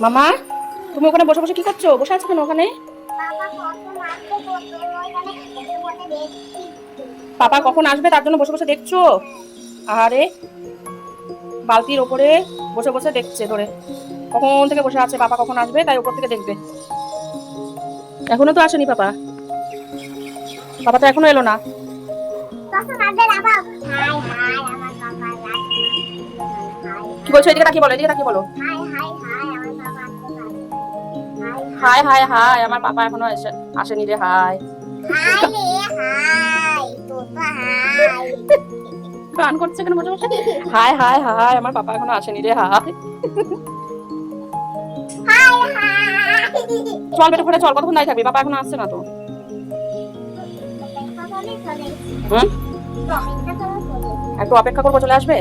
মামা, তুমি ওখানে বসে বসে কি করছো? বসে আছো কেন ওখানে? পাপা কখন আসবে তার জন্য বসে বসে দেখছো? আরে বালতির ওপরে বসে বসে দেখছে ধরে, কখন থেকে বসে আছে পাপা কখন আসবে তাই উপর থেকে দেখবে। এখনো তো আসেনি পাপা, পাপা তো এখনো এলো না। কি বলছো? এদিকে তাকিয়ে বলো, এদিকে তাকিয়ে বলো। হাই হাই হাই, আমার পাপা এখনো আসেনি রে। হাই গান করছে কেন বসে বসে? হাই হাই হাই, আমার পাপা এখনো আসেনি রে। হাই চল বেটা করে চল, কতক্ষণ দাঁড়িয়ে থাকবি? পাপা এখনো আসছে না তো। হুম, একটু অপেক্ষা করবো, চলে আসবে।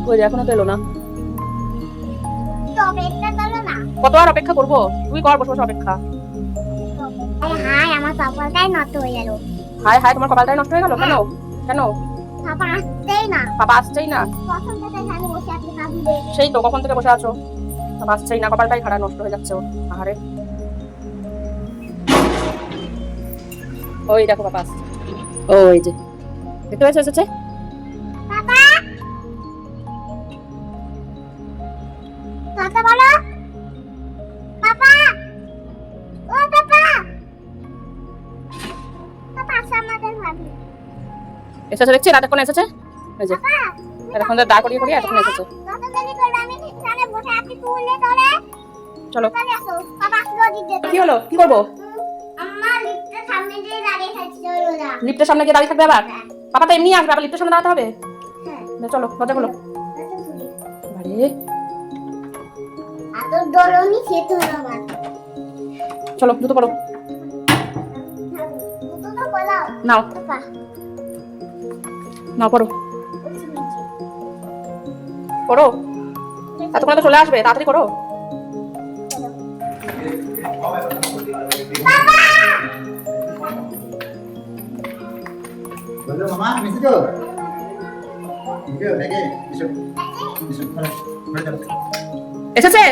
ওই যে এখনো তো এলো না। কত আর অপেক্ষা করবো? তুই কর বসে বসে অপেক্ষা। হাই, আমার কপালটাই নষ্ট হয়ে গেল। হাই হাই, তোমার কপালটাই নষ্ট হয়ে গেল কেন? কেন? পাপা আসছেই না। পাপা আসছেই না? কখন থেকে এখানে বসে আছি ভাবলে? সেই তো কখন থেকে বসে আছো, পাপা আসছেই না, কপালটাই খারাপ, নষ্ট হয়ে যাচ্ছে ওর। আরে ওই দেখো পাপা আসছে, ওই যে দেখতে পাচ্ছ এসেছে। পাপা, কথা বলো। পাপা, ও পাপা, পাপা আসছে আমাদের ভাবি। এসেছে দেখছি, রাতক্ষণ এসেছে। এই যে পাপা, এতক্ষণ ধরে দাঁড় করিয়ে করিয়ে এতক্ষণ এসেছে। কত দেরি করবে? আমি এখানে বসে আছি, তুলে ধরে চলো। চলে আসো। পাপা আসলো দিতে। কি হলো? কি করবো? আম্মা লিফটের সামনে দিয়ে দাঁড়িয়ে থাকছে, চলো না। লিফটের সামনে গিয়ে দাঁড়িয়ে থাকবে আবার? পাপা তো এমনি আসবে, আবার লিফটের সামনে দাঁড়াতে হবে? হ্যাঁ, চলো দরজা খোলো। আরে এত দরনি খেতে হলো আমার। চলো জুতো পরো। দুটো বলাও নাও পাপা। নাও পরো পরো, এতক্ষণ তো চলে আসবে, তাড়াতাড়ি করো। বলো মামা মিশে তো ভিডিও দেখে এসব এসব করে চলো। এসেছে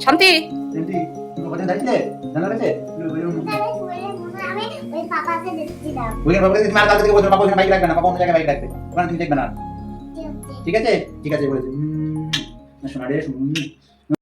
শান্তি। এন্টি তুমি কোথায় দাঁড়িয়ে জানা গেছে আমি ওই পাপাকে দেখছিলাম। ওই বাবা তুমি আর কালকে থেকে বলছো বাবা ওখানে বাইক রাখবে না, বাবা অন্য জায়গায় বাইক রাখবে, ওখানে তুমি দেখবে না। ঠিক আছে ঠিক আছে বলেছি। শোনা রে শুনুন।